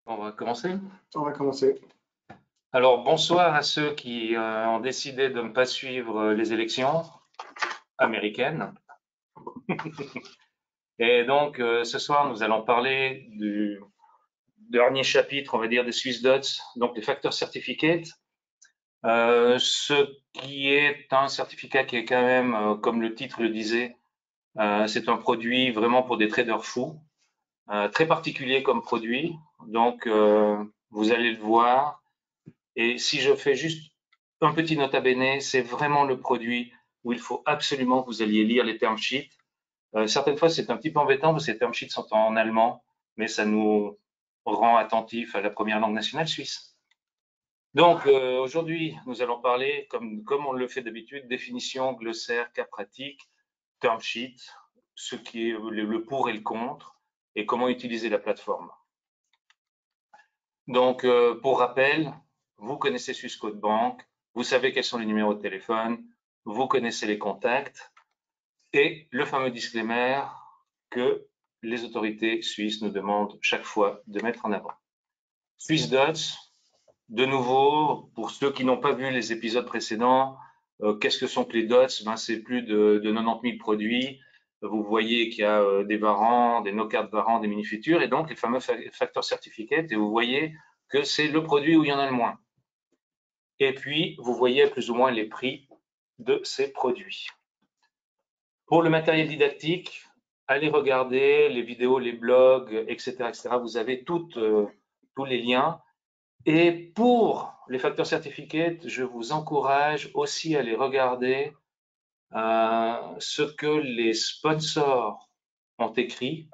On va commencer. On va commencer. Alors, bonsoir à ceux qui ont décidé de ne pas suivre les élections américaines. Et donc, ce soir, nous allons parler du dernier chapitre, on va dire, des SwissDots, donc les facteurs certificates. Ce qui est un certificat qui est quand même, comme le titre le disait, c'est un produit vraiment pour des traders fous, très particulier comme produit. Donc, vous allez le voir. Et si je fais juste un petit nota bene, c'est vraiment le produit où il faut absolument que vous alliez lire les term sheets. Certaines fois, c'est un petit peu embêtant parce que les term sheets sont en allemand, mais ça nous rend attentifs à la première langue nationale suisse. Donc, aujourd'hui, nous allons parler, comme on le fait d'habitude, définition, glossaire, cas pratique, term sheet, ce qui est le pour et le contre, et comment utiliser la plateforme. Donc, pour rappel, vous connaissez Swissquote Bank, vous savez quels sont les numéros de téléphone, vous connaissez les contacts et le fameux disclaimer que les autorités suisses nous demandent chaque fois de mettre en avant. SwissDots, de nouveau, pour ceux qui n'ont pas vu les épisodes précédents, qu'est-ce que sont que les dots? C'est plus de 90 000 produits. Vous voyez qu'il y a des varants, des no-card varants, des mini-futures, et donc les fameux facteurs certificates, et vous voyez que c'est le produit où il y en a le moins. Et puis, vous voyez plus ou moins les prix de ces produits. Pour le matériel didactique, allez regarder les vidéos, les blogs, etc. etc. Vous avez tous les liens. Et pour les facteurs certificates, je vous encourage aussi à aller regarder ce que les sponsors ont écrit.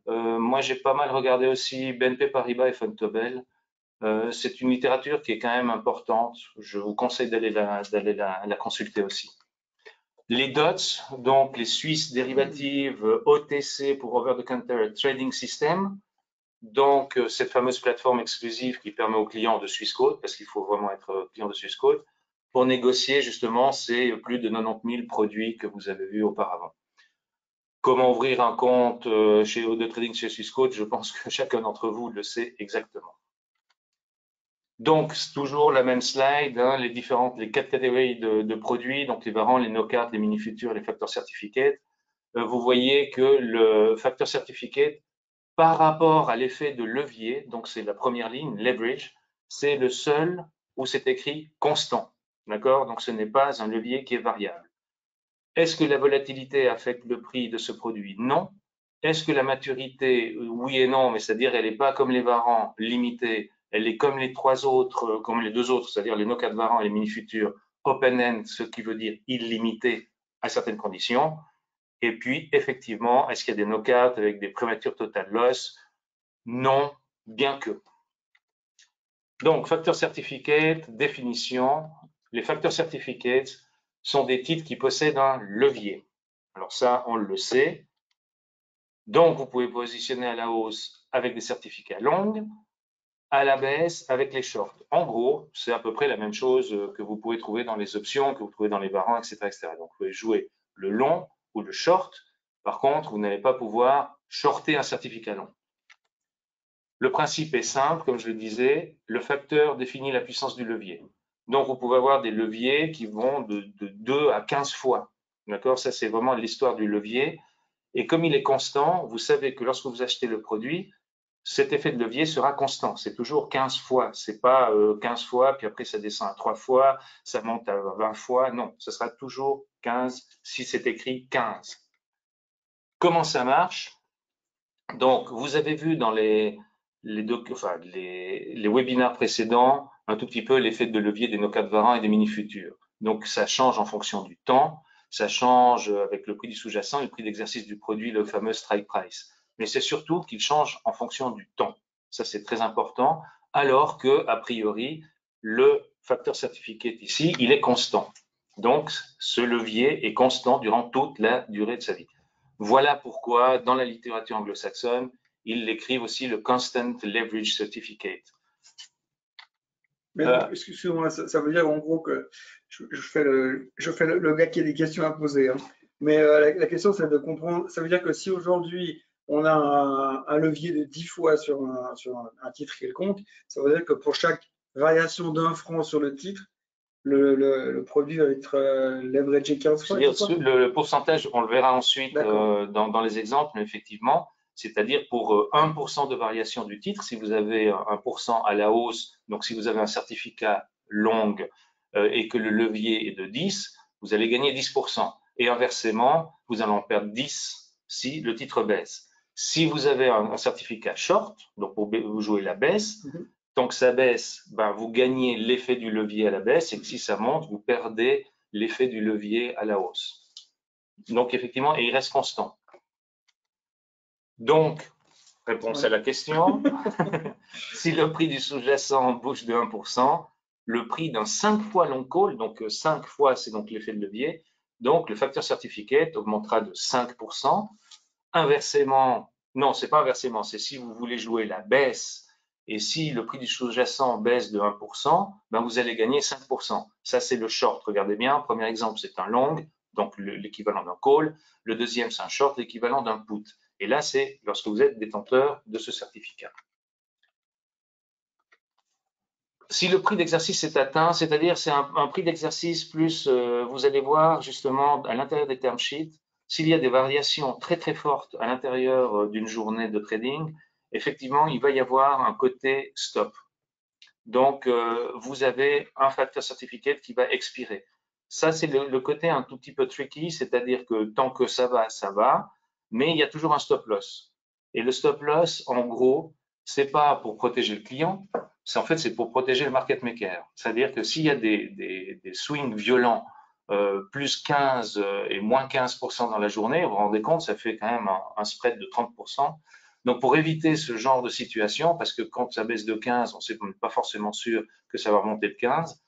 Moi, j'ai pas mal regardé aussi BNP Paribas et Vontobel. C'est une littérature qui est quand même importante. Je vous conseille d'aller la consulter aussi. Les DOTS, donc les Swiss Derivatives OTC pour Over the Counter Trading System. Donc, cette fameuse plateforme exclusive qui permet aux clients de Swissquote, parce qu'il faut vraiment être client de Swissquote, pour négocier justement ces plus de 90 000 produits que vous avez vus auparavant. Comment ouvrir un compte de trading chez Swissquote? Je pense que chacun d'entre vous le sait exactement. Donc, c'est toujours la même slide, hein, les quatre catégories de produits, donc les varants, les no-cards, les mini-futures, les facteurs certificates. Vous voyez que le facteur certificate, par rapport à l'effet de levier, donc c'est la première ligne, leverage, c'est le seul où c'est écrit constant. D'accord? Donc ce n'est pas un levier qui est variable. Est-ce que la volatilité affecte le prix de ce produit? Non. Est-ce que la maturité? Oui et non, mais c'est-à-dire elle n'est pas comme les varants limitée, elle est comme les comme les deux autres, c'est-à-dire les no-card varants et les mini-futures open-end, ce qui veut dire illimité à certaines conditions. Et puis, effectivement, est-ce qu'il y a des knockouts avec des prématures total loss? Non, bien que. Donc, facteur certificate, définition. Les facteurs certificates sont des titres qui possèdent un levier. Alors ça, on le sait. Donc, vous pouvez positionner à la hausse avec des certificats longs, à la baisse avec les shorts. En gros, c'est à peu près la même chose que vous pouvez trouver dans les options, que vous trouvez dans les varants, etc., etc. Donc, vous pouvez jouer le long ou le short. Par contre, vous n'allez pas pouvoir shorter un certificat long. Le principe est simple, comme je le disais, le facteur définit la puissance du levier. Donc, vous pouvez avoir des leviers qui vont de 2 à 15 fois. D'accord? Ça, c'est vraiment l'histoire du levier. Et comme il est constant, vous savez que lorsque vous achetez le produit, cet effet de levier sera constant. C'est toujours 15 fois. C'est pas 15 fois, puis après ça descend à 3 fois, ça monte à 20 fois. Non, ce sera toujours 15 si c'est écrit 15. Comment ça marche? Donc, vous avez vu dans les webinaires précédents un tout petit peu l'effet de levier des no-card varants et des mini-futures. Donc, ça change en fonction du temps, ça change avec le prix du sous-jacent et le prix d'exercice du produit, le fameux strike price. Mais c'est surtout qu'il change en fonction du temps. Ça, c'est très important, alors que, a priori, le facteur certificate ici, il est constant. Donc, ce levier est constant durant toute la durée de sa vie. Voilà pourquoi, dans la littérature anglo-saxonne, ils l'écrivent aussi le Constant Leverage Certificate. Mais excusez-moi, ça veut dire en gros que je fais le gars qui a des questions à poser. Hein. Mais la question, c'est de comprendre. Ça veut dire que si aujourd'hui, on a un levier de 10 fois sur un titre quelconque, ça veut dire que pour chaque variation d'1 franc sur le titre, le produit va être leveragé 15 fois. Le pourcentage, on le verra ensuite dans les exemples, mais effectivement, c'est-à-dire pour 1% de variation du titre, si vous avez 1% à la hausse, donc si vous avez un certificat long et que le levier est de 10, vous allez gagner 10%. Et inversement, vous allez en perdre 10 si le titre baisse. Si vous avez un certificat short, donc vous jouez la baisse, tant que ça baisse, ben, vous gagnez l'effet du levier à la baisse, et que si ça monte, vous perdez l'effet du levier à la hausse. Donc effectivement, et il reste constant. Donc, réponse à la question, si le prix du sous-jacent bouge de 1%, le prix d'un 5 fois long call, donc 5 fois c'est donc l'effet de levier, donc le facteur certificate augmentera de 5%. Inversement, non, c'est pas inversement, c'est si vous voulez jouer la baisse et si le prix du sous-jacent baisse de 1%, ben vous allez gagner 5%. Ça, c'est le short. Regardez bien, premier exemple, c'est un long, donc l'équivalent d'un call. Le deuxième, c'est un short, l'équivalent d'un put. Et là, c'est lorsque vous êtes détenteur de ce certificat. Si le prix d'exercice est atteint, c'est-à-dire c'est un prix d'exercice plus, vous allez voir justement à l'intérieur des term sheets, s'il y a des variations très très fortes à l'intérieur d'une journée de trading, effectivement, il va y avoir un côté stop. Donc, vous avez un facteur certificate qui va expirer. Ça, c'est le côté un tout petit peu tricky, c'est-à-dire que tant que ça va, mais il y a toujours un stop loss. Et le stop loss, en gros, c'est pas pour protéger le client, c'est pour protéger le market maker. C'est-à-dire que s'il y a des swings violents, plus 15 et moins 15% dans la journée, vous vous rendez compte, ça fait quand même un spread de 30%. Donc, pour éviter ce genre de situation, parce que quand ça baisse de 15, on sait qu'on n'est pas forcément sûr que ça va remonter de 15.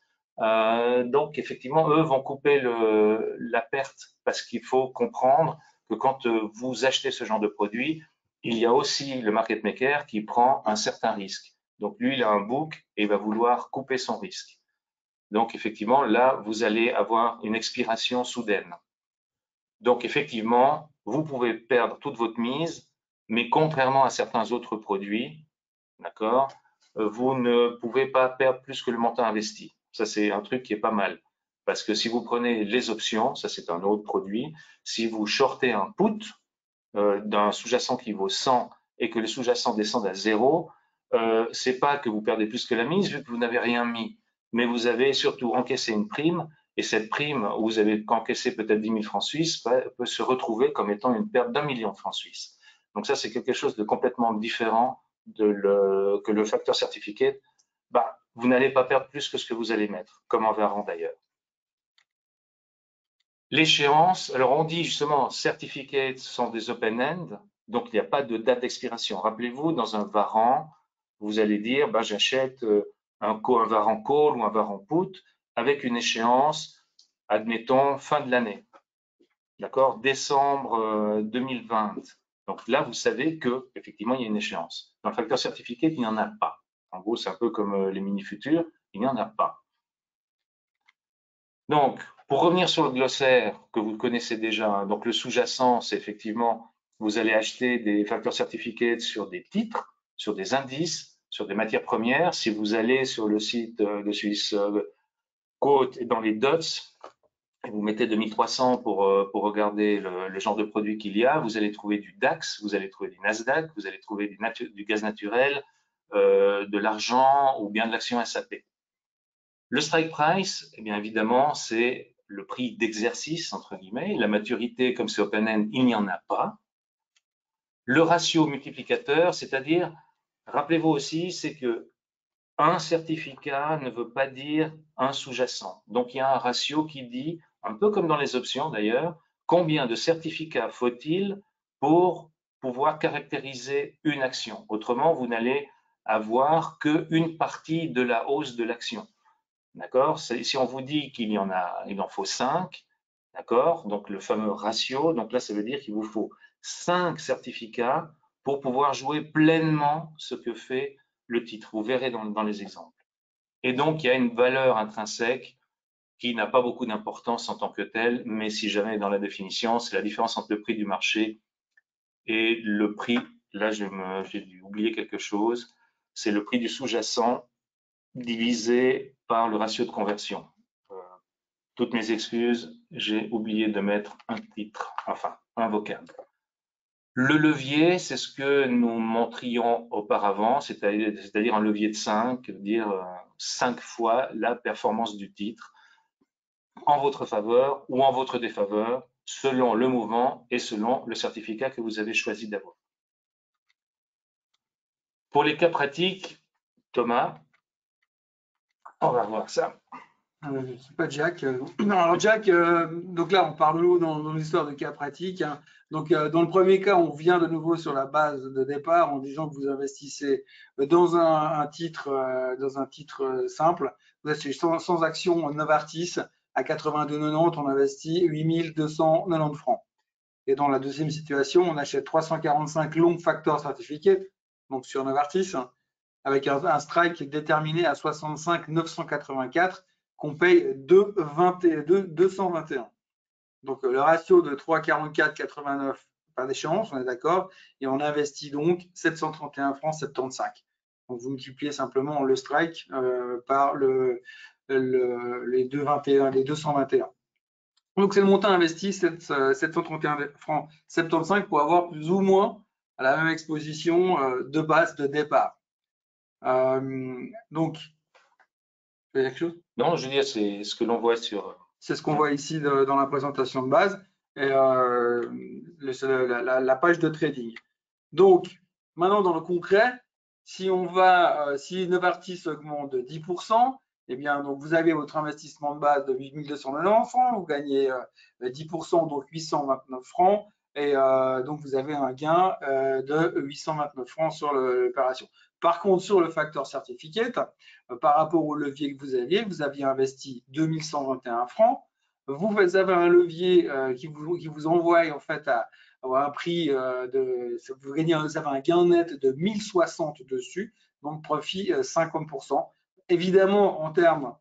Donc, effectivement, eux vont couper la perte parce qu'il faut comprendre que quand vous achetez ce genre de produit, il y a aussi le market maker qui prend un certain risque. Donc, lui, il a un book et il va vouloir couper son risque. Donc, effectivement, là, vous allez avoir une expiration soudaine. Donc, effectivement, vous pouvez perdre toute votre mise, mais contrairement à certains autres produits, d'accord, vous ne pouvez pas perdre plus que le montant investi. Ça, c'est un truc qui est pas mal. Parce que si vous prenez les options, ça c'est un autre produit, si vous shortez un put d'un sous-jacent qui vaut 100 et que le sous-jacent descend à 0, c'est pas que vous perdez plus que la mise vu que vous n'avez rien mis, mais vous avez surtout encaissé une prime et cette prime, où vous avez encaissé peut-être 10 000 francs suisses, peut se retrouver comme étant une perte d'1 million de francs suisses. Donc ça, c'est quelque chose de complètement différent que le facteur certificate. Bah, vous n'allez pas perdre plus que ce que vous allez mettre, comme en Varan d'ailleurs. L'échéance, alors on dit justement certificates sont des open-end, donc il n'y a pas de date d'expiration. Rappelez-vous, dans un Varan, vous allez dire bah, j'achète un Varan call ou un Varan put avec une échéance, admettons, fin de l'année. D'accord, décembre 2020. Donc là, vous savez que effectivement il y a une échéance. Dans le facteur certificate, il n'y en a pas. En gros, c'est un peu comme les mini-futurs, il n'y en a pas. Donc, pour revenir sur le glossaire que vous connaissez déjà, hein, donc le sous-jacent, c'est effectivement, vous allez acheter des facteurs certificates sur des titres, sur des indices, sur des matières premières. Si vous allez sur le site de Suisse Quote et dans les dots, et vous mettez 2300 pour regarder le genre de produit qu'il y a, vous allez trouver du DAX, vous allez trouver du Nasdaq, vous allez trouver du gaz naturel, de l'argent ou bien de l'action SAP. Le strike price, eh bien évidemment, c'est le prix d'exercice, entre guillemets. La maturité, comme c'est open-end, il n'y en a pas. Le ratio multiplicateur, c'est-à-dire, rappelez-vous aussi, c'est que un certificat ne veut pas dire un sous-jacent. Donc, il y a un ratio qui dit, un peu comme dans les options d'ailleurs, combien de certificats faut-il pour pouvoir caractériser une action. Autrement, vous n'allez avoir qu'une partie de la hausse de l'action. D'accord? Si on vous dit qu'il en faut 5, d'accord? Donc le fameux ratio, donc là ça veut dire qu'il vous faut 5 certificats pour pouvoir jouer pleinement ce que fait le titre. Vous verrez dans les exemples. Et donc il y a une valeur intrinsèque qui n'a pas beaucoup d'importance en tant que telle, mais si jamais dans la définition, c'est la différence entre le prix du marché Et le prix, là j'ai dû oublier quelque chose, c'est le prix du sous-jacent divisé par le ratio de conversion. Toutes mes excuses, j'ai oublié de mettre un titre, enfin un vocable. Le levier, c'est ce que nous montrions auparavant, c'est-à-dire un levier de 5, dire 5 fois la performance du titre en votre faveur ou en votre défaveur, selon le mouvement et selon le certificat que vous avez choisi d'avoir. Pour les cas pratiques, Thomas, on va voir ça. C'est pas Jack. Non, alors Jack, donc là, on parle de l'eau dans l'histoire de cas pratiques, hein. Donc, dans le premier cas, on vient de nouveau sur la base de départ en disant que vous investissez dans un titre simple. Vous achetez sans action Novartis à 82,90, on investit 8290 francs. Et dans la deuxième situation, on achète 345 long factor certificate, donc sur Novartis, avec un strike déterminé à 65 984 qu'on paye 221. Donc le ratio de 3,44,89, pas d'échéance, on est d'accord, et on investit donc 731 francs 75. Donc vous multipliez simplement le strike par les 221, les 221. Donc c'est le montant investi, 731 francs 75 pour avoir plus ou moins la même exposition de base de départ. Donc, tu veux dire quelque chose? Non, je veux dire, c'est ce que l'on voit sur. C'est ce qu'on voit ici dans la présentation de base et la page de trading. Donc, maintenant dans le concret, si Novartis augmente de 10%, eh bien, donc vous avez votre investissement de base de 8290 francs, vous gagnez 10%, donc 829 francs, et donc vous avez un gain de 829 francs sur l'opération. Par contre, sur le facteur certificate, par rapport au levier que vous aviez investi 2121 francs, vous avez un levier qui vous envoie en fait à un prix vous avez un gain net de 1060 dessus, donc profit 50%. Évidemment, en termes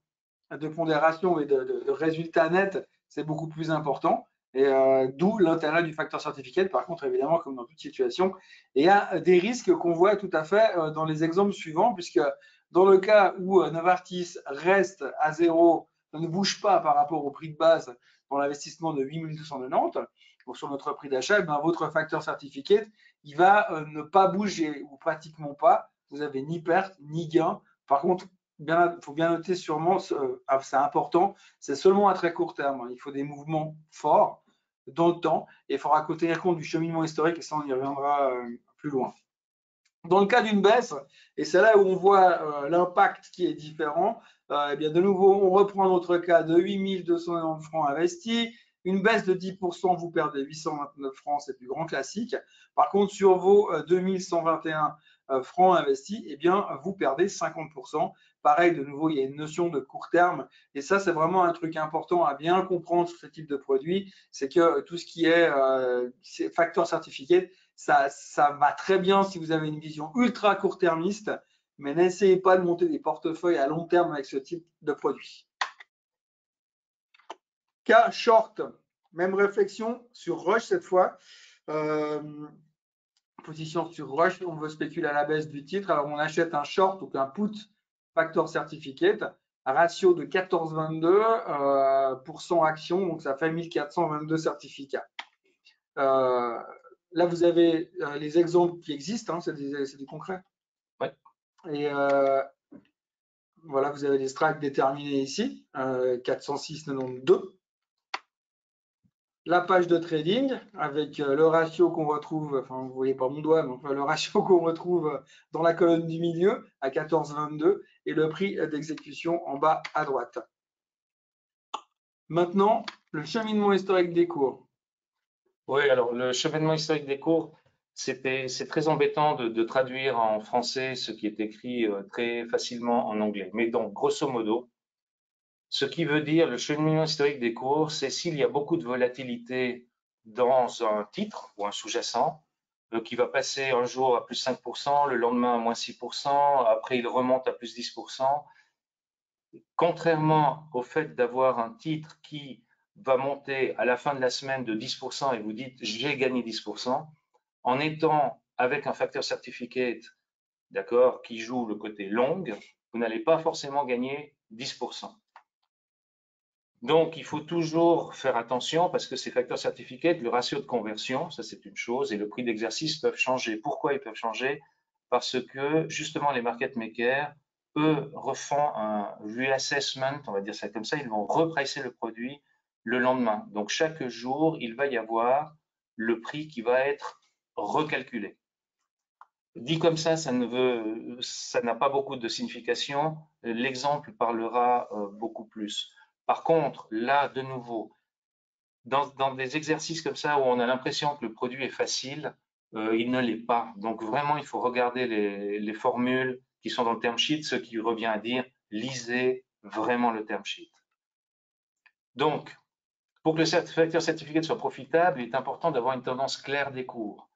de pondération et de résultats nets, c'est beaucoup plus important. Et d'où l'intérêt du facteur certificate. Par contre, évidemment, comme dans toute situation, il y a des risques qu'on voit tout à fait dans les exemples suivants, puisque dans le cas où Novartis reste à zéro, ne bouge pas par rapport au prix de base dans l'investissement de 8290, donc sur notre prix d'achat, ben votre facteur certificate, il va ne pas bouger ou pratiquement pas. Vous n'avez ni perte ni gain. Par contre, il faut bien noter sûrement, c'est important, c'est seulement à très court terme. Il faut des mouvements forts dans le temps et il faudra tenir compte du cheminement historique et ça, on y reviendra plus loin. Dans le cas d'une baisse, et c'est là où on voit l'impact qui est différent, eh bien de nouveau, on reprend notre cas de 8290 francs investis. Une baisse de 10%, vous perdez 829 francs, c'est du grand classique. Par contre, sur vos 2121 francs investis, eh bien, vous perdez 50%. Pareil, de nouveau, il y a une notion de court terme. Et ça, c'est vraiment un truc important à bien comprendre sur ce type de produit. C'est que tout ce qui est facteur certifié, ça va très bien si vous avez une vision ultra court-termiste, mais n'essayez pas de monter des portefeuilles à long terme avec ce type de produit. Cas short, même réflexion sur Rush cette fois. Position sur Rush, on veut spéculer à la baisse du titre. Alors on achète un short ou un put factor certificate, ratio de 14,22 pour 100 actions, donc ça fait 1422 certificats. Là, vous avez les exemples qui existent, hein, c'est du concret. Ouais. Et voilà, vous avez les strikes déterminés ici, 406,92. La page de trading avec le ratio qu'on retrouve, enfin vous ne voyez pas mon doigt, mais enfin, le ratio qu'on retrouve dans la colonne du milieu à 14,22 et le prix d'exécution en bas à droite. Maintenant, le cheminement historique des cours. Oui, alors le cheminement historique des cours, c'est très embêtant de traduire en français ce qui est écrit très facilement en anglais. Mais donc, grosso modo, ce qui veut dire le cheminement historique des cours, c'est s'il y a beaucoup de volatilité dans un titre ou un sous-jacent, qui va passer un jour à plus 5%, le lendemain à moins 6%, après il remonte à plus 10%. Contrairement au fait d'avoir un titre qui va monter à la fin de la semaine de 10% et vous dites j'ai gagné 10%, en étant avec un facteur certificate, d'accord, qui joue le côté long, vous n'allez pas forcément gagner 10%. Donc, il faut toujours faire attention parce que ces facteurs certificates, le ratio de conversion, ça c'est une chose, et le prix d'exercice peuvent changer. Pourquoi ils peuvent changer? Parce que justement, les market makers, eux, refont un reassessment, on va dire ça comme ça, ils vont repricer le produit le lendemain. Donc, chaque jour, il va y avoir le prix qui va être recalculé. Dit comme ça n'a pas beaucoup de signification. L'exemple parlera beaucoup plus. Par contre, là, de nouveau, dans des exercices comme ça où on a l'impression que le produit est facile, il ne l'est pas. Donc vraiment, il faut regarder les formules qui sont dans le term sheet, ce qui revient à dire lisez vraiment le term sheet. Donc, pour que le facteur certificat soit profitable, il est important d'avoir une tendance claire des cours.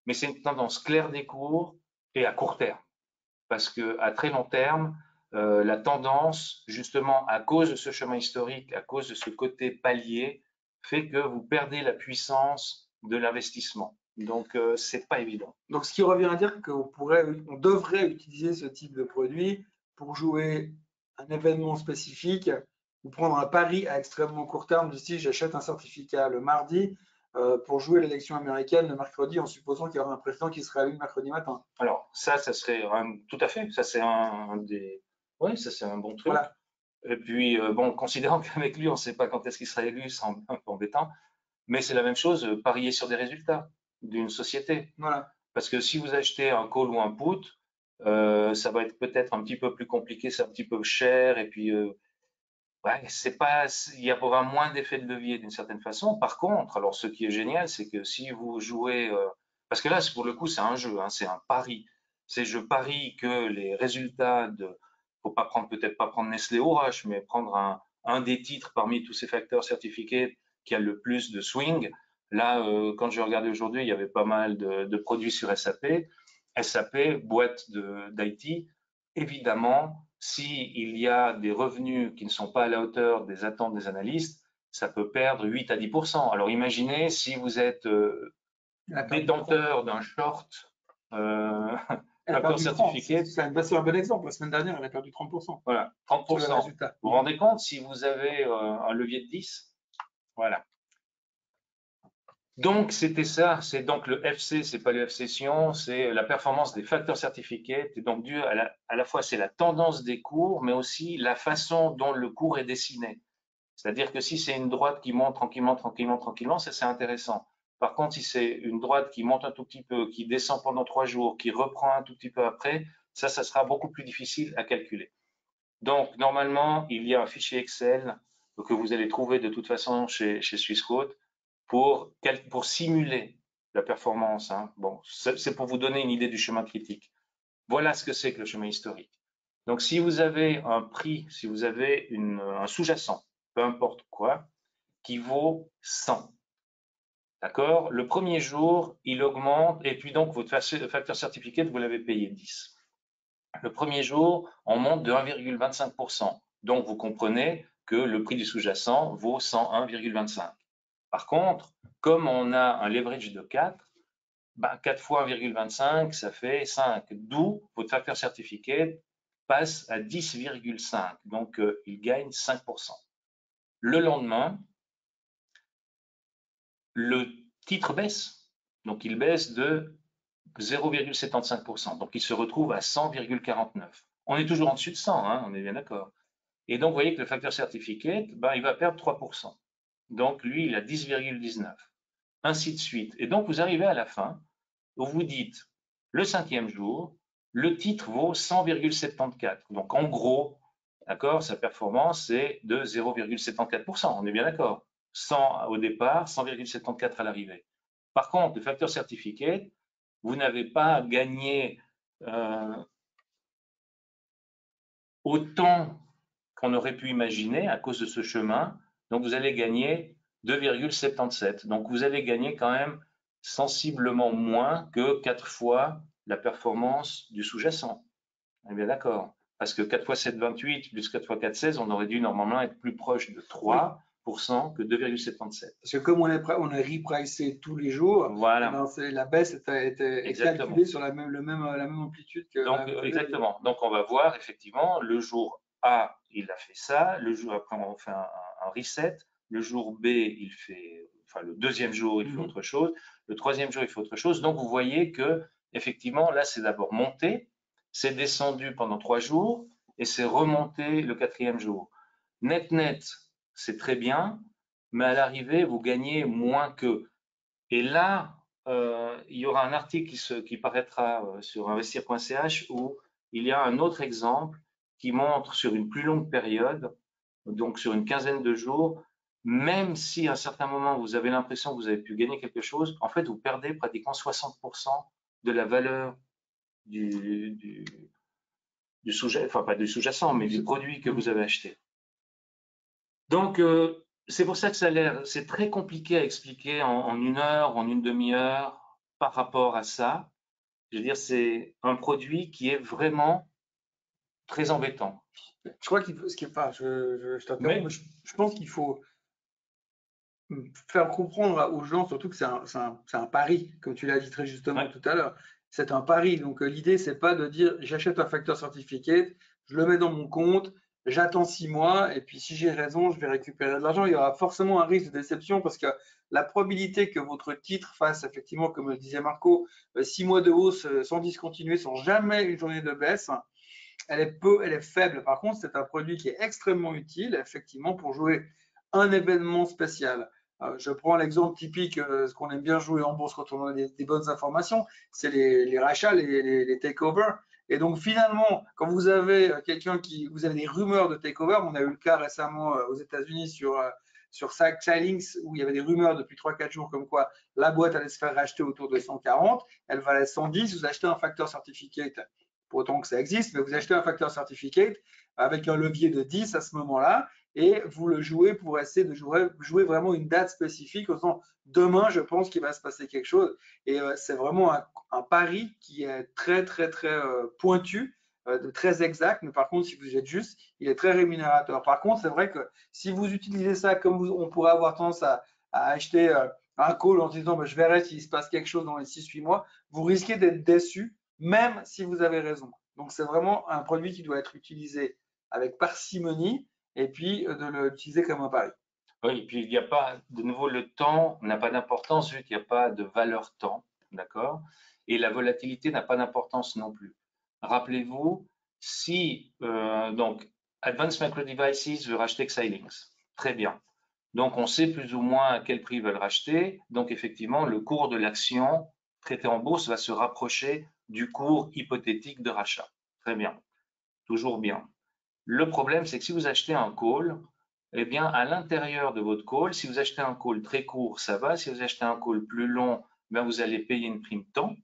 Mais c'est une tendance claire des cours et à court terme. Parce qu'à très long terme, la tendance, justement, à cause de ce chemin historique, à cause de ce côté palier, fait que vous perdez la puissance de l'investissement. Donc, c'est pas évident. Donc, ce qui revient à dire qu'on devrait utiliser ce type de produit pour jouer un événement spécifique ou prendre un pari à extrêmement court terme, du style j'achète un certificat le mardi pour jouer l'élection américaine le mercredi en supposant qu'il y aura un président qui sera élu le mercredi matin. Alors, ça serait tout à fait, ça c'est oui, ça c'est un bon truc. Voilà. Et puis, bon, considérant qu'avec lui, on ne sait pas quand est-ce qu'il sera élu, c'est un peu embêtant. Mais c'est la même chose, parier sur des résultats d'une société. Voilà. Parce que si vous achetez un call ou un put, ça va être peut-être un petit peu plus compliqué, c'est un petit peu cher, et puis ouais, il y aura moins d'effet de levier d'une certaine façon. Par contre, alors ce qui est génial, c'est que si vous jouez, parce que là, pour le coup, c'est un jeu, hein, c'est un pari. C'est je parie que les résultats faut pas prendre, peut-être pas prendre Nestlé ou Roche, mais prendre un des titres parmi tous ces facteurs certifiés qui a le plus de swing. Là, quand je regardais aujourd'hui, il y avait pas mal de produits sur SAP. SAP, boîte d'IT, évidemment, s'il y a des revenus qui ne sont pas à la hauteur des attentes des analystes, ça peut perdre 8 à 10%. Alors imaginez si vous êtes détenteur d'un short facteur certifié. C'est un bon exemple. La semaine dernière, elle a perdu 30%. Voilà, 30%. Vous vous rendez compte si vous avez un levier de 10? Voilà. Donc, c'était ça. C'est donc le FC, c'est pas le F-session, c'est la performance des facteurs certifiés. Et donc, dû à la fois, c'est la tendance des cours, mais aussi la façon dont le cours est dessiné. C'est-à-dire que si c'est une droite qui monte tranquillement, tranquillement, tranquillement, ça c'est intéressant. Par contre, si c'est une droite qui monte un tout petit peu, qui descend pendant 3 jours, qui reprend un tout petit peu après, ça sera beaucoup plus difficile à calculer. Donc, normalement, il y a un fichier Excel que vous allez trouver de toute façon chez Swissquote pour simuler la performance. Hein. Bon, c'est pour vous donner une idée du chemin critique. Voilà ce que c'est que le chemin historique. Donc, si vous avez un prix, si vous avez un sous-jacent, peu importe quoi, qui vaut 100, d'accord? Le premier jour, il augmente, et puis donc votre facteur certificat, vous l'avez payé 10. Le premier jour, on monte de 1,25%. Donc, vous comprenez que le prix du sous-jacent vaut 101,25. Par contre, comme on a un leverage de 4, 4 fois 1,25, ça fait 5. D'où votre facteur certificat passe à 10,5. Donc, il gagne 5%. Le lendemain, le titre baisse. Donc, il baisse de 0,75%. Donc, il se retrouve à 100,49. On est toujours en dessus de 100, hein, on est bien d'accord. Et donc, vous voyez que le facteur certificat, il va perdre 3%. Donc, lui, il a 10,19. Ainsi de suite. Et donc, vous arrivez à la fin où vous dites, le 5e jour, le titre vaut 100,74. Donc, en gros, d'accord, sa performance, c'est de 0,74%. On est bien d'accord. 100 au départ, 100,74 à l'arrivée. Par contre, le facteur certificat, vous n'avez pas gagné autant qu'on aurait pu imaginer à cause de ce chemin. Donc, vous allez gagner 2,77. Donc, vous allez gagner quand même sensiblement moins que 4 fois la performance du sous-jacent. On est bien d'accord. Parce que 4 fois 7, 28, plus 4 fois 4, 16, on aurait dû normalement être plus proche de 3 que 2,77. Parce que comme on a repricé tous les jours, Voilà. eh ben, la baisse est calculée sur la même amplitude que donc, exactement. Donc, on va voir effectivement le jour A, il a fait ça. Le jour après, on fait un reset. Le jour B, il fait, enfin, le deuxième jour, il fait autre chose. Le troisième jour, il fait autre chose. Donc, vous voyez que effectivement, là, c'est d'abord monté, c'est descendu pendant 3 jours et c'est remonté le 4e jour. Net, c'est très bien, mais à l'arrivée, vous gagnez moins que. Et là, il y aura un article qui paraîtra sur investir.ch où il y a un autre exemple qui montre sur une plus longue période, donc sur une quinzaine de jours, même si à un certain moment vous avez l'impression que vous avez pu gagner quelque chose, en fait vous perdez pratiquement 60% de la valeur du sous-jacent, enfin pas du sous-jacent, mais du produit que vous avez acheté. Donc c'est pour ça que c'est très compliqué à expliquer en 1 heure, en une demi-heure par rapport à ça. Je veux dire, c'est un produit qui est vraiment très embêtant. Je crois qu'il faut, je t'interromps, mais je pense qu'il faut faire comprendre aux gens, surtout que c'est un pari, comme tu l'as dit très justement tout à l'heure. C'est un pari. Donc l'idée, c'est pas de dire j'achète un facteur certificate, je le mets dans mon compte, j'attends 6 mois, et puis si j'ai raison, je vais récupérer de l'argent. Il y aura forcément un risque de déception parce que la probabilité que votre titre fasse, effectivement, comme le disait Marco, 6 mois de hausse sans discontinuer, sans jamais une journée de baisse, elle est faible. Par contre, c'est un produit qui est extrêmement utile, effectivement, pour jouer un événement spécial. Je prends l'exemple typique, ce qu'on aime bien jouer en bourse quand on a des bonnes informations, c'est les rachats, les takeovers. Et donc finalement, quand vous avez vous avez des rumeurs de takeover, on a eu le cas récemment aux États-Unis sur Xilinx où il y avait des rumeurs depuis 3-4 jours comme quoi la boîte allait se faire racheter autour de 140, elle valait 110, vous achetez un facteur certificate pour autant que ça existe, mais vous achetez un facteur certificate avec un levier de 10 à ce moment-là et vous le jouez pour essayer de jouer vraiment une date spécifique. Autant demain, je pense qu'il va se passer quelque chose. Et c'est vraiment un pari qui est très, très, très pointu, très exact. Mais par contre, si vous êtes juste, il est très rémunérateur. Par contre, c'est vrai que si vous utilisez ça comme on pourrait avoir tendance à acheter un call en disant je verrai s'il se passe quelque chose dans les 6-8 mois, vous risquez d'être déçu même si vous avez raison. Donc, c'est vraiment un produit qui doit être utilisé avec parcimonie et puis de l'utiliser comme un pari. Oui, et puis il n'y a pas, de nouveau, le temps n'a pas d'importance vu qu'il n'y a pas de valeur temps, d'accord? Et la volatilité n'a pas d'importance non plus. Rappelez-vous, si, donc, Advanced Micro Devices veut racheter Xilinx, très bien. Donc, on sait plus ou moins à quel prix ils veulent racheter. Donc, effectivement, le cours de l'action traitée en bourse va se rapprocher du cours hypothétique de rachat. Très bien. Toujours bien. Le problème, c'est que si vous achetez un call, eh bien, à l'intérieur de votre call, si vous achetez un call très court, ça va. Si vous achetez un call plus long, ben vous allez payer une prime temps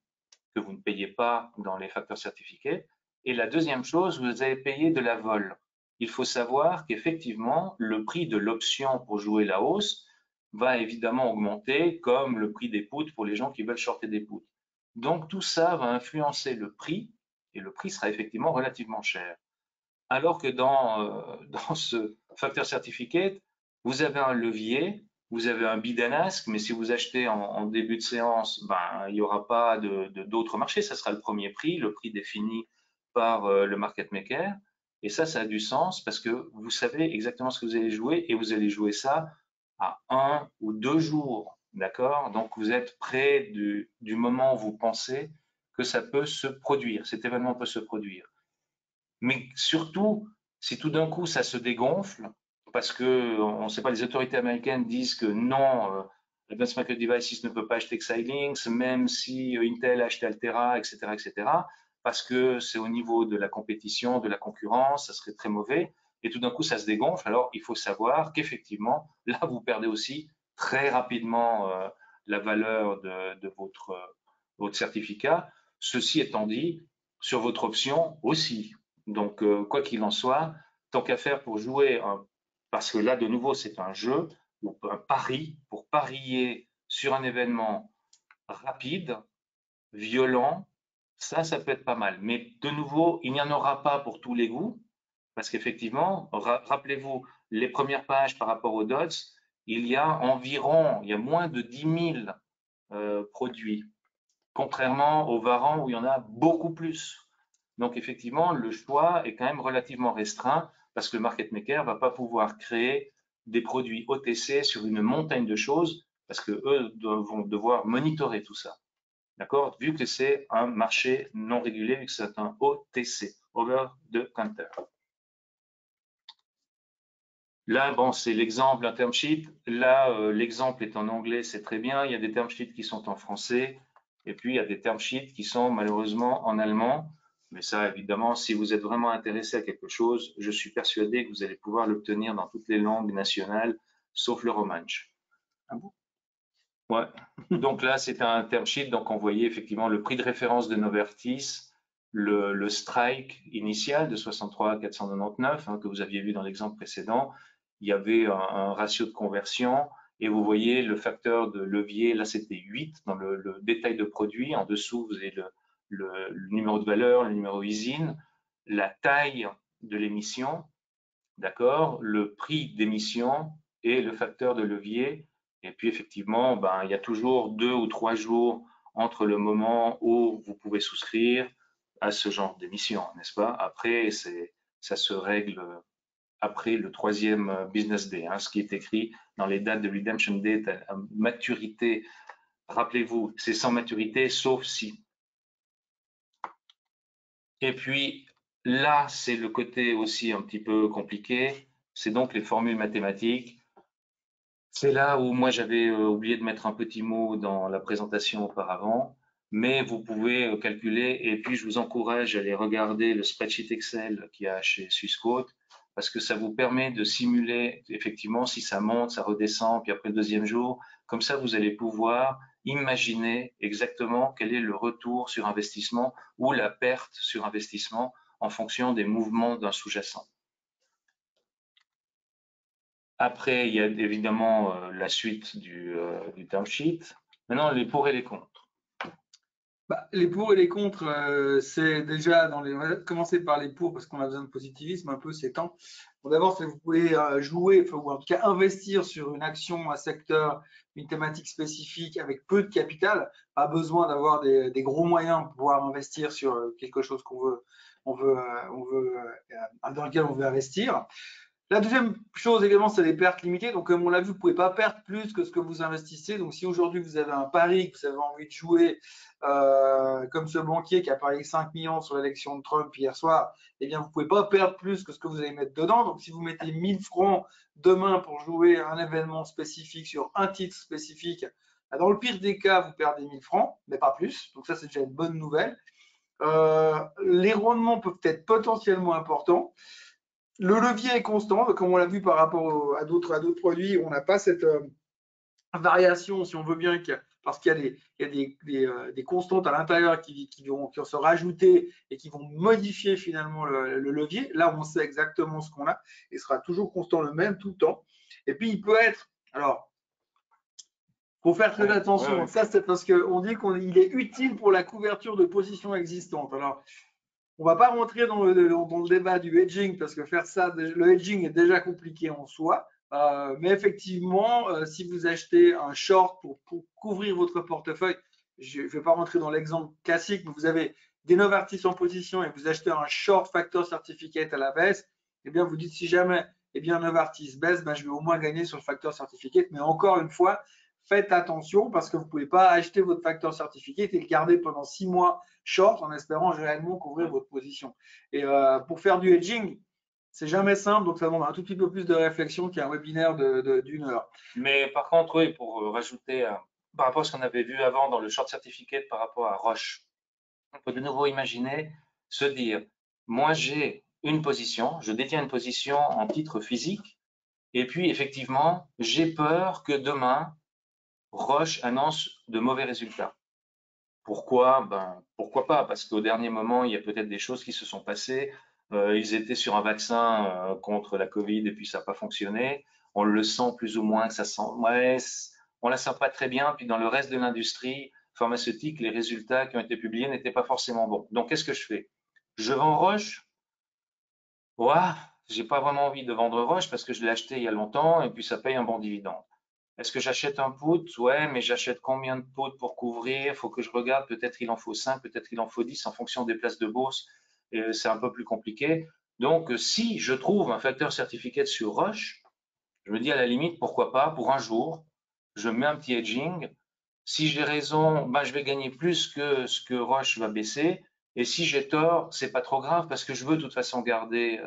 que vous ne payez pas dans les facteurs certifiés. Et la deuxième chose, vous allez payer de la vol. Il faut savoir qu'effectivement, le prix de l'option pour jouer la hausse va évidemment augmenter comme le prix des puts pour les gens qui veulent shorter des puts. Donc tout ça va influencer le prix et le prix sera effectivement relativement cher. Alors que dans ce facteur certificate, vous avez un levier, vous avez un bid and ask, mais si vous achetez en début de séance, ben, il n'y aura pas d'autres marchés, ça sera le premier prix, le prix défini par le market maker. Et ça a du sens parce que vous savez exactement ce que vous allez jouer et vous allez jouer ça à 1 ou 2 jours, d'accord? Donc vous êtes près du moment où vous pensez que ça peut se produire, cet événement peut se produire. Mais surtout, si tout d'un coup ça se dégonfle, parce que on ne sait pas, les autorités américaines disent que non, Advanced Micro Devices ne peut pas acheter Xilinx, même si Intel a acheté Altera, etc., etc., parce que c'est au niveau de la compétition, de la concurrence, ça serait très mauvais. Et tout d'un coup, ça se dégonfle. Alors, il faut savoir qu'effectivement, là, vous perdez aussi très rapidement la valeur de votre certificat. Ceci étant dit, sur votre option aussi. Donc, quoi qu'il en soit, tant qu'à faire pour jouer, parce que là, de nouveau, c'est un jeu, ou un pari, pour parier sur un événement rapide, violent, ça peut être pas mal. Mais de nouveau, il n'y en aura pas pour tous les goûts, parce qu'effectivement, rappelez-vous, les premières pages par rapport aux DOTS, il y a moins de 10 000 produits, contrairement aux Varan où il y en a beaucoup plus. Donc effectivement, le choix est quand même relativement restreint parce que le market maker va pas pouvoir créer des produits OTC sur une montagne de choses parce que eux vont devoir monitorer tout ça. D'accord? Vu que c'est un marché non régulé, vu que c'est un OTC, over the counter. Là, bon, c'est l'exemple, un term sheet. Là, l'exemple est en anglais, c'est très bien. Il y a des term sheets qui sont en français. Et puis, il y a des term sheets qui sont malheureusement en allemand. Mais ça, évidemment, si vous êtes vraiment intéressé à quelque chose, je suis persuadé que vous allez pouvoir l'obtenir dans toutes les langues nationales, sauf le romanche. Ah bon? Ouais. Donc là, c'est un term sheet. Donc, on voyait effectivement le prix de référence de Novartis, le strike initial de 63 à 499 que vous aviez vu dans l'exemple précédent. Il y avait un ratio de conversion et vous voyez le facteur de levier. Là, c'était 8 dans le détail de produit. En dessous, vous avez le numéro de valeur, le numéro usine, la taille de l'émission, d'accord, le prix d'émission et le facteur de levier. Et puis effectivement, ben, il y a toujours 2 ou 3 jours entre le moment où vous pouvez souscrire à ce genre d'émission, n'est-ce pas? Après, ça se règle après le 3e business day, ce qui est écrit dans les dates de redemption date à maturité. Rappelez-vous, c'est sans maturité, sauf si. Et puis là, c'est le côté aussi un petit peu compliqué. C'est donc les formules mathématiques. C'est là où moi j'avais oublié de mettre un petit mot dans la présentation auparavant, mais vous pouvez calculer et puis je vous encourage à aller regarder le spreadsheet Excel qu'il y a chez Swissquote parce que ça vous permet de simuler effectivement si ça monte, ça redescend, puis après le 2e jour, comme ça vous allez pouvoir imaginer exactement quel est le retour sur investissement ou la perte sur investissement en fonction des mouvements d'un sous-jacent. Après, il y a évidemment la suite du term sheet. Maintenant, les pour et les contre. Bah, les pour et les contre, c'est déjà on va commencer par les pour parce qu'on a besoin de positivisme un peu ces temps. Bon, d'abord, vous pouvez jouer, ou en tout cas investir sur une action, un secteur, une thématique spécifique avec peu de capital. Pas besoin d'avoir des gros moyens pour pouvoir investir sur quelque chose dans lequel on veut investir. La deuxième chose également, c'est les pertes limitées. Donc, comme on l'a vu, vous ne pouvez pas perdre plus que ce que vous investissez. Donc, si aujourd'hui vous avez un pari, que vous avez envie de jouer comme ce banquier qui a parié 5 millions sur l'élection de Trump hier soir, eh bien, vous ne pouvez pas perdre plus que ce que vous allez mettre dedans. Donc, si vous mettez 1000 francs demain pour jouer un événement spécifique sur un titre spécifique, dans le pire des cas, vous perdez 1000 francs, mais pas plus. Donc, ça, c'est déjà une bonne nouvelle. Les rendements peuvent être potentiellement importants. Le levier est constant, comme on l'a vu par rapport à d'autres produits, on n'a pas cette variation, si on veut bien, parce qu'il y a des constantes à l'intérieur qui vont se rajouter et qui vont modifier finalement le levier. Là, on sait exactement ce qu'on a et sera toujours constant le même tout le temps. Et puis, il peut être, alors, il faut faire très attention. Ouais. Ça, c'est parce qu'on dit qu'il est utile pour la couverture de positions existantes. Alors, on ne va pas rentrer dans le débat du hedging parce que faire ça, le hedging est déjà compliqué en soi. Mais effectivement, si vous achetez un short pour couvrir votre portefeuille, je ne vais pas rentrer dans l'exemple classique, mais vous avez des Novartis en position et vous achetez un short factor certificate à la baisse, eh bien vous dites si jamais Novartis baisse, je vais au moins gagner sur le factor certificate. Mais encore une fois, faites attention parce que vous ne pouvez pas acheter votre factor certificate et le garder pendant 6 mois short en espérant réellement couvrir votre position. Et pour faire du hedging, c'est jamais simple, donc ça demande un tout petit peu plus de réflexion qu'un webinaire d'une heure. Mais par contre, oui, pour rajouter par rapport à ce qu'on avait vu avant dans le short certificate par rapport à Roche, on peut de nouveau imaginer se dire, moi j'ai une position, je détiens une position en titre physique, et puis effectivement, j'ai peur que demain, Roche annonce de mauvais résultats. Pourquoi? Pourquoi pas? Parce qu'au dernier moment, il y a peut-être des choses qui se sont passées. Ils étaient sur un vaccin contre la Covid et puis ça n'a pas fonctionné. On le sent plus ou moins que ça sent. Ouais, on la sent pas très bien. Puis dans le reste de l'industrie pharmaceutique, les résultats qui ont été publiés n'étaient pas forcément bons. Donc qu'est-ce que je fais? Je vends Roche. Ouais, j'ai pas vraiment envie de vendre Roche parce que je l'ai acheté il y a longtemps et puis ça paye un bon dividende. Est-ce que j'achète un put? Ouais, mais j'achète combien de puts pour couvrir? Il faut que je regarde, peut-être il en faut 5, peut-être il en faut 10 en fonction des places de bourse. C'est un peu plus compliqué. Donc, si je trouve un facteur certificate sur Roche, je me dis à la limite, pourquoi pas, pour un jour, je mets un petit hedging. Si j'ai raison, ben, je vais gagner plus que ce que Roche va baisser. Et si j'ai tort, c'est pas trop grave parce que je veux de toute façon garder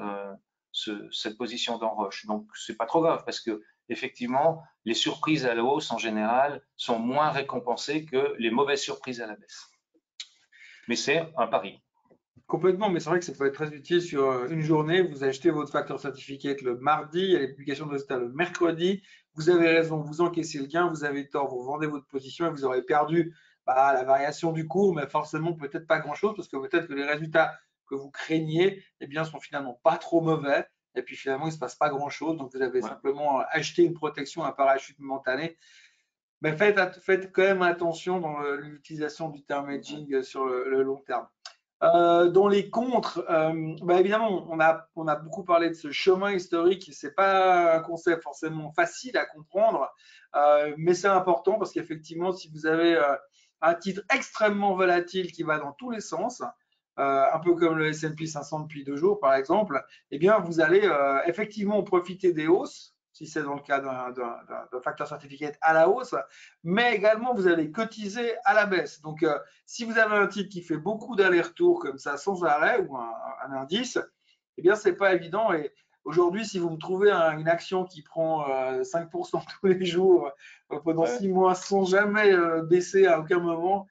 cette position dans Roche. Donc, c'est pas trop grave parce que effectivement, les surprises à la hausse en général sont moins récompensées que les mauvaises surprises à la baisse. Mais c'est un pari. Complètement, mais c'est vrai que ça peut être très utile sur une journée. Vous achetez votre facteur certificate le mardi, il y a les publications de résultats le mercredi. Vous avez raison, vous encaissez le gain, vous avez tort, vous vendez votre position et vous aurez perdu la variation du cours, mais forcément peut-être pas grand-chose parce que peut-être que les résultats que vous craignez, eh bien, sont finalement pas trop mauvais. Et puis finalement, il ne se passe pas grand-chose. Donc vous avez simplement acheté une protection, un parachute momentané. Mais faites quand même attention dans l'utilisation du terme hedging sur le long terme. Dans les contres, évidemment, on a beaucoup parlé de ce chemin historique. C'est pas un concept forcément facile à comprendre, mais c'est important parce qu'effectivement, si vous avez un titre extrêmement volatile qui va dans tous les sens, un peu comme le S&P 500 depuis 2 jours, par exemple, eh bien, vous allez effectivement profiter des hausses, si c'est dans le cas d'un facteur certificate à la hausse, mais également vous allez cotiser à la baisse. Donc, si vous avez un titre qui fait beaucoup d'allers-retours comme ça sans arrêt ou un indice, eh bien, c'est pas évident. Et aujourd'hui, si vous me trouvez une action qui prend 5% tous les jours pendant 6 mois sans jamais baisser à aucun moment,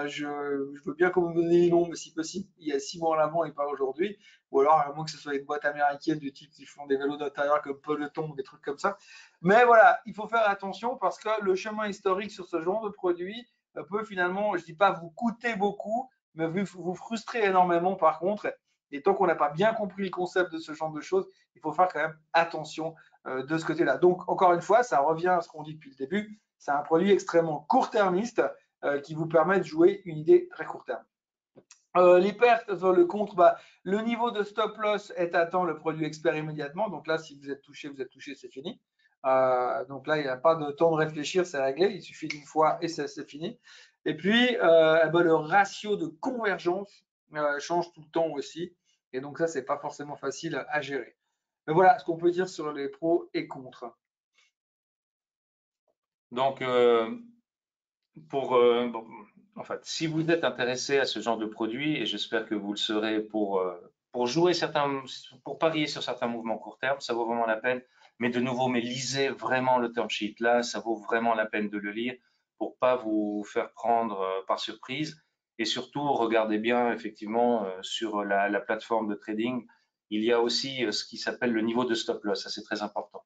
je veux bien qu'on me donne les noms, mais si possible, il y a 6 mois en avant et pas aujourd'hui. Ou alors, à moins que ce soit une boîte américaine du type qui font des vélos d'intérieur comme Peloton ou des trucs comme ça. Mais voilà, il faut faire attention parce que le chemin historique sur ce genre de produit peut finalement, je ne dis pas vous coûter beaucoup, mais vous frustrer énormément par contre. Et tant qu'on n'a pas bien compris le concept de ce genre de choses, il faut faire quand même attention de ce côté-là. Donc, encore une fois, ça revient à ce qu'on dit depuis le début. C'est un produit extrêmement court-termiste qui vous permet de jouer une idée très court terme. Les pertes sur le contre, le niveau de stop loss est atteint, le produit expire immédiatement. Donc là, si vous êtes touché, c'est fini. Donc là, il n'y a pas de temps de réfléchir, c'est réglé. Il suffit d'une fois et c'est fini. Et puis, le ratio de convergence change tout le temps aussi. Et donc ça, c'est pas forcément facile à gérer. Mais voilà ce qu'on peut dire sur les pros et contre. Donc, en fait, si vous êtes intéressé à ce genre de produit, et j'espère que vous le serez pour jouer pour parier sur certains mouvements court terme, ça vaut vraiment la peine. Mais de nouveau, lisez vraiment le term sheet. Là, ça vaut vraiment la peine de le lire pour pas vous faire prendre par surprise. Et surtout, regardez bien effectivement sur la plateforme de trading, il y a aussi ce qui s'appelle le niveau de stop loss. Ça, c'est très important.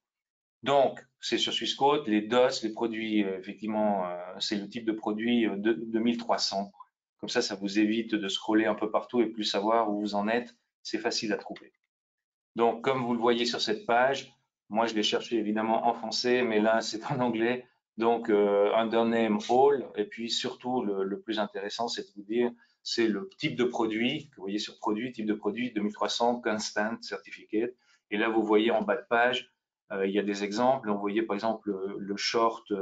Donc, c'est sur Swissquote, les DOS, les produits, effectivement, c'est le type de produit de 1300. Comme ça vous évite de scroller un peu partout et plus savoir où vous en êtes. C'est facile à trouver. Donc, comme vous le voyez sur cette page, moi je l'ai cherché évidemment en français, mais là c'est en anglais. Donc, undername all. Et puis surtout, le plus intéressant, c'est de vous dire, c'est le type de produit que vous voyez sur produit, type de produit 2300 Constant Certificate. Et là, vous voyez en bas de page, il y a des exemples. Vous voyez par exemple le short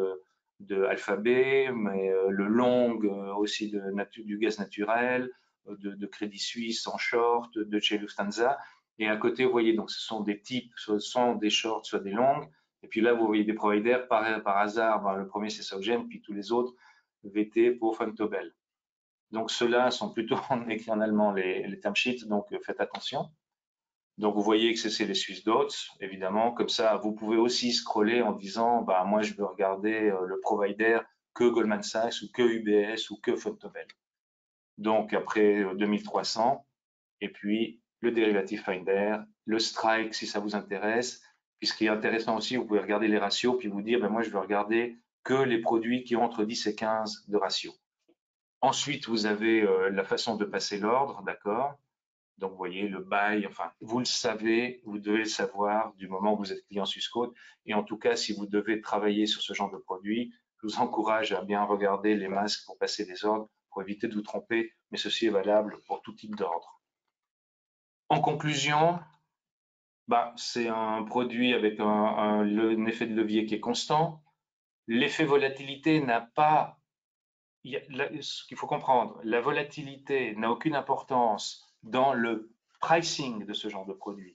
de Alphabet, mais le long aussi du gaz naturel, de Crédit Suisse en short, de chez Lufthansa. Et à côté, vous voyez, donc ce sont des types, soit des shorts, soit des longues. Et puis là, vous voyez des providers, par hasard, le premier c'est SocGen, puis tous les autres, VT pour Vontobel. Donc ceux-là sont plutôt écrits en allemand, les term sheets, donc faites attention. Donc vous voyez que c'est les Swiss Dots, évidemment. Comme ça, vous pouvez aussi scroller en disant, moi je veux regarder le provider que Goldman Sachs ou que UBS ou que Vontobel. Donc après 2300, et puis le derivative finder, le strike si ça vous intéresse. Puis ce qui est intéressant aussi, vous pouvez regarder les ratios, puis vous dire, moi je veux regarder que les produits qui ont entre 10 et 15 de ratio. Ensuite, vous avez la façon de passer l'ordre, d'accord? Donc, vous voyez, le buy, enfin, vous le savez, vous devez le savoir du moment où vous êtes client Swissquote. Et en tout cas, si vous devez travailler sur ce genre de produit, je vous encourage à bien regarder les masques pour passer les ordres, pour éviter de vous tromper, mais ceci est valable pour tout type d'ordre. En conclusion, C'est un produit avec un effet de levier qui est constant. L'effet volatilité n'a pas, ce qu'il faut comprendre, la volatilité n'a aucune importance dans le pricing de ce genre de produit.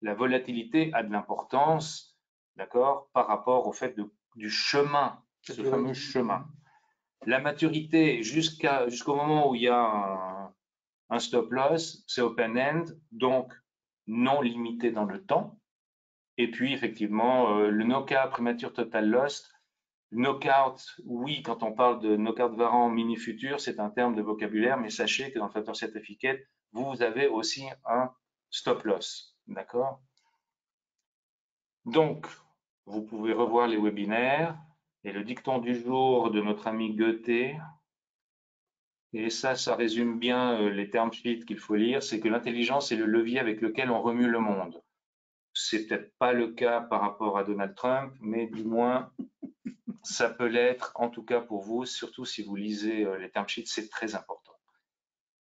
La volatilité a de l'importance, d'accord, par rapport au fait du chemin, ce fameux chemin. La maturité jusqu'au moment où il y a un stop loss, c'est open-end, donc non limité dans le temps. Et puis, effectivement, le knockout prémature total loss, knockout, oui, quand on parle de knockout variant mini futur, c'est un terme de vocabulaire, mais sachez que dans le factor certificate, vous avez aussi un stop loss, d'accord? Donc, vous pouvez revoir les webinaires et le dicton du jour de notre ami Goethe. Et ça résume bien les term sheets qu'il faut lire, c'est que l'intelligence est le levier avec lequel on remue le monde. C'est peut-être pas le cas par rapport à Donald Trump, mais du moins, ça peut l'être, en tout cas pour vous, surtout si vous lisez les term sheets, c'est très important.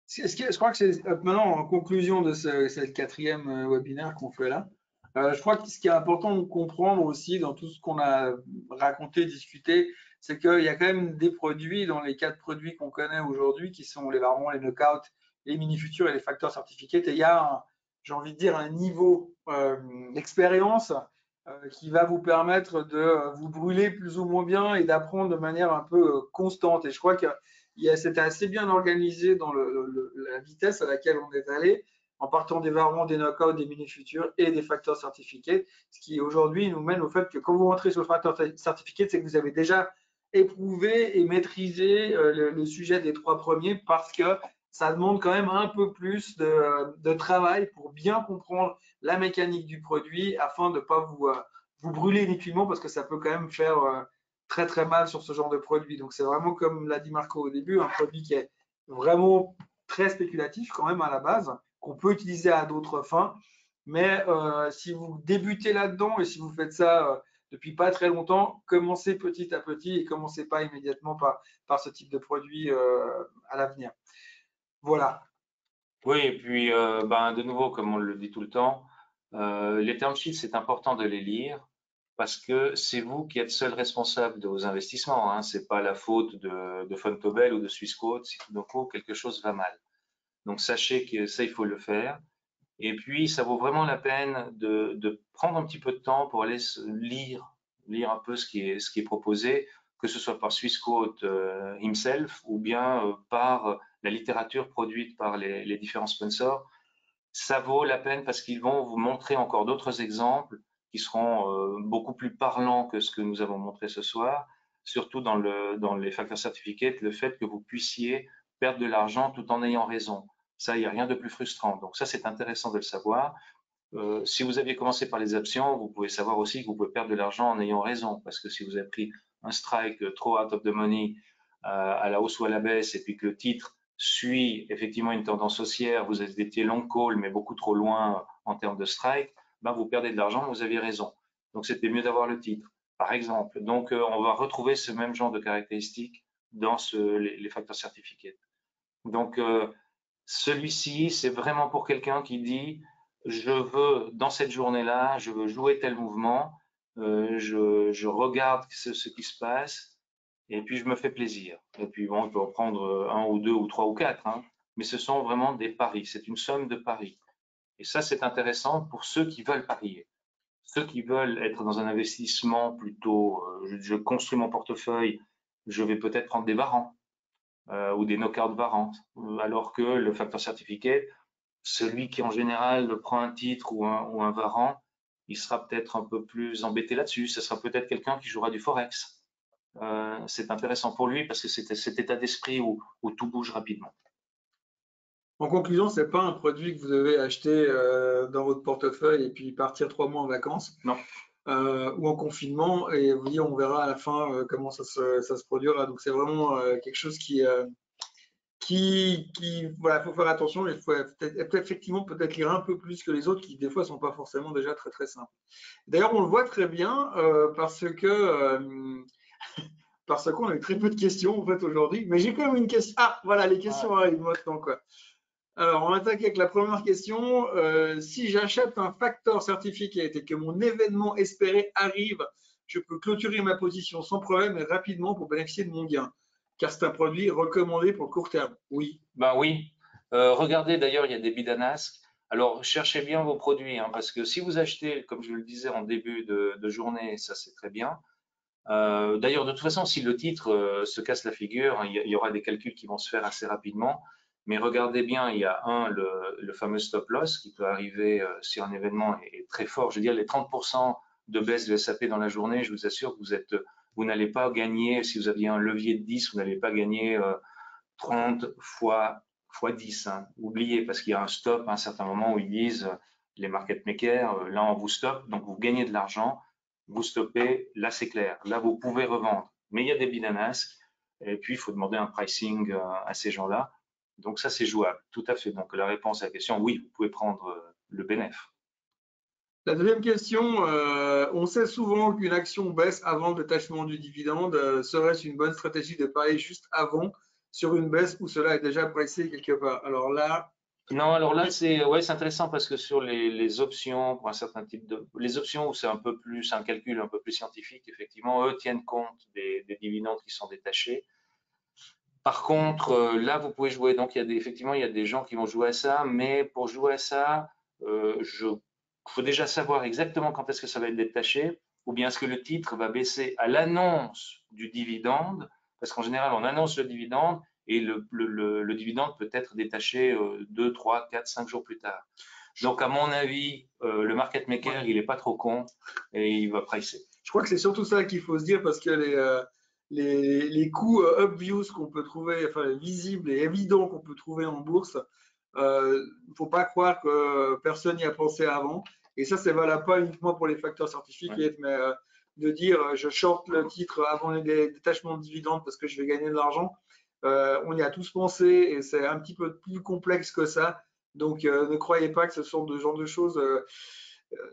Je crois que c'est maintenant en conclusion de ce 4e webinaire qu'on fait là. Je crois que ce qui est important de comprendre aussi dans tout ce qu'on a raconté, discuté, c'est qu'il y a quand même des produits, dans les 4 produits qu'on connaît aujourd'hui, qui sont les varmons, les knockouts, les mini-futurs et les facteurs certificates. Et il y a, j'ai envie de dire, un niveau d'expérience qui va vous permettre de vous brûler plus ou moins bien et d'apprendre de manière un peu constante. Et je crois que c'était assez bien organisé dans la vitesse à laquelle on est allé, en partant des varmons, des knockouts, des mini-futurs et des facteurs certificates, ce qui aujourd'hui nous mène au fait que quand vous rentrez sur le facteur certificate, c'est que vous avez déjà éprouvé et maîtrisé le sujet des 3 premiers, parce que ça demande quand même un peu plus de travail pour bien comprendre la mécanique du produit afin de ne pas vous brûler inutilement, parce que ça peut quand même faire très très mal sur ce genre de produit. Donc c'est vraiment, comme l'a dit Marco au début, un produit qui est vraiment très spéculatif quand même à la base, qu'on peut utiliser à d'autres fins. Mais si vous débutez là-dedans et si vous faites ça depuis pas très longtemps, commencez petit à petit et commencez pas immédiatement par ce type de produit à l'avenir. Voilà. Oui, et puis de nouveau, comme on le dit tout le temps, les term sheets, c'est important de les lire parce que c'est vous qui êtes seul responsable de vos investissements. Hein. C'est pas la faute de Fontobel ou de Swissquote si tout d'un coup quelque chose va mal. Donc sachez que ça, il faut le faire. Et puis, ça vaut vraiment la peine de prendre un petit peu de temps pour aller lire un peu ce qui est proposé, que ce soit par Swissquote himself ou bien par la littérature produite par les différents sponsors. Ça vaut la peine parce qu'ils vont vous montrer encore d'autres exemples qui seront beaucoup plus parlants que ce que nous avons montré ce soir, surtout dans les facteurs certificates, le fait que vous puissiez perdre de l'argent tout en ayant raison. Ça, il n'y a rien de plus frustrant. Donc ça, c'est intéressant de le savoir. Si vous aviez commencé par les options, vous pouvez savoir aussi que vous pouvez perdre de l'argent en ayant raison, parce que si vous avez pris un strike trop out of the money à la hausse ou à la baisse, et puis que le titre suit effectivement une tendance haussière, vous étiez long call, mais beaucoup trop loin en termes de strike, vous perdez de l'argent, vous aviez raison. Donc c'était mieux d'avoir le titre, par exemple. Donc on va retrouver ce même genre de caractéristiques dans les facteurs certificates. Donc celui-ci, c'est vraiment pour quelqu'un qui dit je veux, dans cette journée-là, je veux jouer tel mouvement, je regarde ce qui se passe, et puis je me fais plaisir. Et puis bon, je peux en prendre un ou deux ou trois ou quatre, hein, mais ce sont vraiment des paris, c'est une somme de paris. Et ça, c'est intéressant pour ceux qui veulent parier. Ceux qui veulent être dans un investissement plutôt, je construis mon portefeuille, je vais peut-être prendre des varants ou des knockouts varants, alors que le facteur certificate, celui qui en général prend un titre ou un varant, il sera peut-être un peu plus embêté là-dessus. Ce sera peut-être quelqu'un qui jouera du forex. C'est intéressant pour lui parce que c'est cet état d'esprit où tout bouge rapidement. En conclusion, c'est pas un produit que vous devez acheter dans votre portefeuille et puis partir 3 mois en vacances. Non. Ou en confinement, et vous dire on verra à la fin comment ça se produira. Donc c'est vraiment quelque chose voilà, faut faire attention. Il faut effectivement peut-être lire un peu plus que les autres qui des fois sont pas forcément déjà très très simples. D'ailleurs, on le voit très bien parce qu'on a eu très peu de questions en fait aujourd'hui. Mais j'ai quand même une question. Ah, voilà, les questions arrivent maintenant quoi. Alors, on attaque avec la première question. Si j'achète un factor certificate et que mon événement espéré arrive, je peux clôturer ma position sans problème et rapidement pour bénéficier de mon gain, car c'est un produit recommandé pour le court terme. Oui. Ben oui. Regardez d'ailleurs, il y a des bid and ask. Alors, cherchez bien vos produits, hein, parce que si vous achetez, comme je le disais en début de journée, ça c'est très bien. D'ailleurs, de toute façon, si le titre se casse la figure, il y aura des calculs qui vont se faire assez rapidement. Mais regardez bien, il y a le fameux stop loss qui peut arriver si un événement est très fort. Je veux dire, les 30% de baisse de SAP dans la journée, je vous assure que vous n'allez pas gagner, si vous aviez un levier de 10, vous n'allez pas gagner 30 fois 10. Hein. Oubliez, parce qu'il y a un stop à un certain moment où ils disent, les market makers, là on vous stoppe, donc vous gagnez de l'argent, vous stoppez, là c'est clair, là vous pouvez revendre. Mais il y a des bid and ask, et puis il faut demander un pricing à ces gens-là. Donc ça c'est jouable, tout à fait. Donc la réponse à la question, oui, vous pouvez prendre le bénéfice. La deuxième question, on sait souvent qu'une action baisse avant le détachement du dividende. Serait-ce une bonne stratégie de parier juste avant sur une baisse où cela est déjà pricé quelque part? Alors là, Non, alors là, c'est intéressant parce que sur les options, pour un certain type les options où c'est un calcul un peu plus scientifique, effectivement, eux tiennent compte des dividendes qui sont détachés. Par contre, là, vous pouvez jouer. Donc, effectivement, il y a des gens qui vont jouer à ça, mais pour jouer à ça, faut déjà savoir exactement quand est-ce que ça va être détaché, ou bien est-ce que le titre va baisser à l'annonce du dividende, parce qu'en général, on annonce le dividende et le dividende peut être détaché 2, 3, 4, 5 jours plus tard. Donc, à mon avis, le market maker, il est pas trop con et il va pricer. je crois que c'est surtout ça qu'il faut se dire parce que les coûts obvious qu'on peut trouver, enfin visibles et évidents qu'on peut trouver en bourse, il ne faut pas croire que personne n'y a pensé avant. Et ça, c'est valable pas uniquement pour les facteurs certificate, mais de dire je short le titre avant les détachements de dividendes parce que je vais gagner de l'argent. On y a tous pensé et c'est un petit peu plus complexe que ça. Donc, ne croyez pas que ce sont de genre de choses.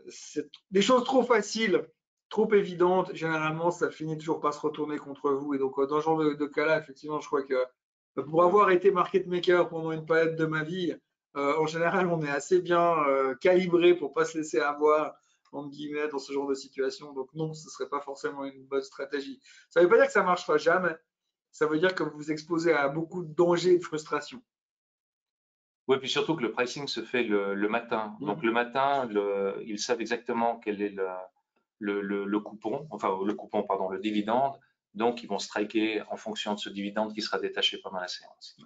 C'est des choses trop faciles, trop évidentes. Généralement, ça finit toujours par se retourner contre vous. Et donc, dans ce genre de cas-là, effectivement, je crois que pour avoir été market maker pendant une période de ma vie, en général, on est assez bien calibré pour pas se laisser avoir entre guillemets dans ce genre de situation. Donc non, ce serait pas forcément une bonne stratégie. Ça veut pas dire que ça marchera jamais. Ça veut dire que vous vous exposez à beaucoup de dangers et de frustration. Oui, puis surtout que le pricing se fait le matin. Donc le matin, ils savent exactement quel est le coupon, enfin le coupon, pardon, le dividende. Donc ils vont striker en fonction de ce dividende qui sera détaché pendant la séance.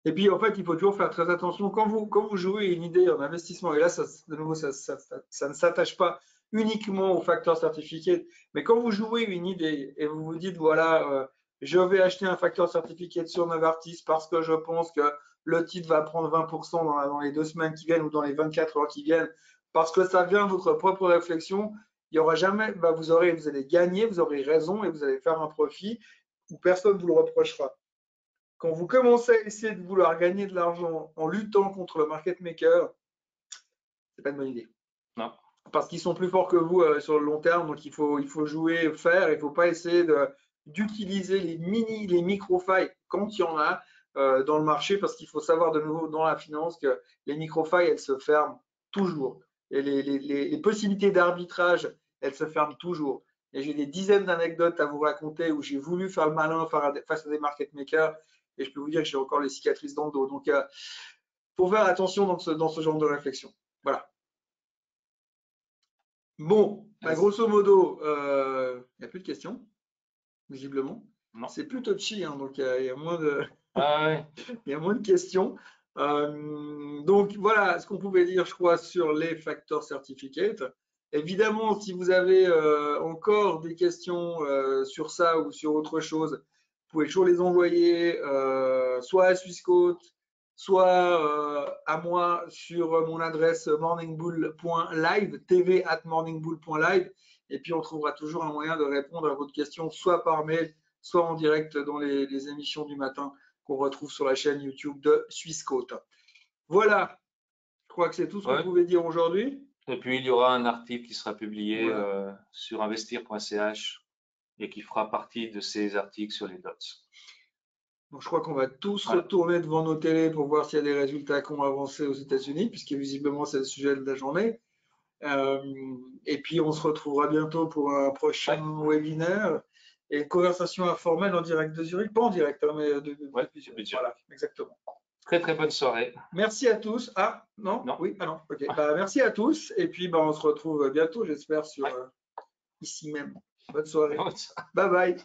Et puis en fait, il faut toujours faire très attention quand vous jouez une idée en investissement. Et là, de nouveau, ça ne s'attache pas uniquement au facteur certificat, mais quand vous jouez une idée et vous vous dites voilà, je vais acheter un facteur certificat sur Novartis parce que je pense que le titre va prendre 20% dans les 2 semaines qui viennent ou dans les 24 heures qui viennent, parce que ça vient de votre propre réflexion, il y aura jamais, bah, vous allez gagner, vous aurez raison et vous allez faire un profit où personne ne vous le reprochera. Quand vous commencez à essayer de vouloir gagner de l'argent en luttant contre le market maker, c'est pas une bonne idée. Non. Parce qu'ils sont plus forts que vous sur le long terme, donc il faut jouer, faire, il ne faut pas essayer d'utiliser les micro-failles quand il y en a dans le marché, parce qu'il faut savoir de nouveau dans la finance que les micro-failles, elles se ferment toujours. Et les possibilités d'arbitrage, elles se ferment toujours. Et j'ai des dizaines d'anecdotes à vous raconter où j'ai voulu faire le malin face à des market makers, et je peux vous dire que j'ai encore les cicatrices dans le dos. Donc, faut faire attention dans ce genre de réflexion. Voilà. Bon, bah, grosso modo, il n'y a plus de questions, visiblement. C'est plus touchy, hein, donc il y a moins de, il y a moins de questions. Donc voilà ce qu'on pouvait dire, je crois, sur les facteurs certificates. Évidemment, si vous avez encore des questions sur ça ou sur autre chose, vous pouvez toujours les envoyer soit à Swissquote, soit à moi sur mon adresse morningbull.live, tv@morningbull.live, et puis on trouvera toujours un moyen de répondre à votre question, soit par mail, soit en direct dans les émissions du matin qu'on retrouve sur la chaîne YouTube de Swissquote. Voilà, je crois que c'est tout ce qu'on pouvait dire aujourd'hui. Et puis il y aura un article qui sera publié sur investir.ch et qui fera partie de ces articles sur les dots. Donc, je crois qu'on va tous retourner devant nos télés pour voir s'il y a des résultats qui ont avancé aux États-Unis, puisque visiblement, c'est le sujet de la journée. Et puis, on se retrouvera bientôt pour un prochain webinaire et une conversation informelle en direct de Zurich. Pas en direct, hein, mais depuis Zurich. Voilà, exactement. Très, très bonne soirée. Merci à tous. Ah, non, non. Oui, ah non, ok. Bah, merci à tous. Et puis, bah, on se retrouve bientôt, j'espère, sur ici même. Bonne soirée. Bye bye.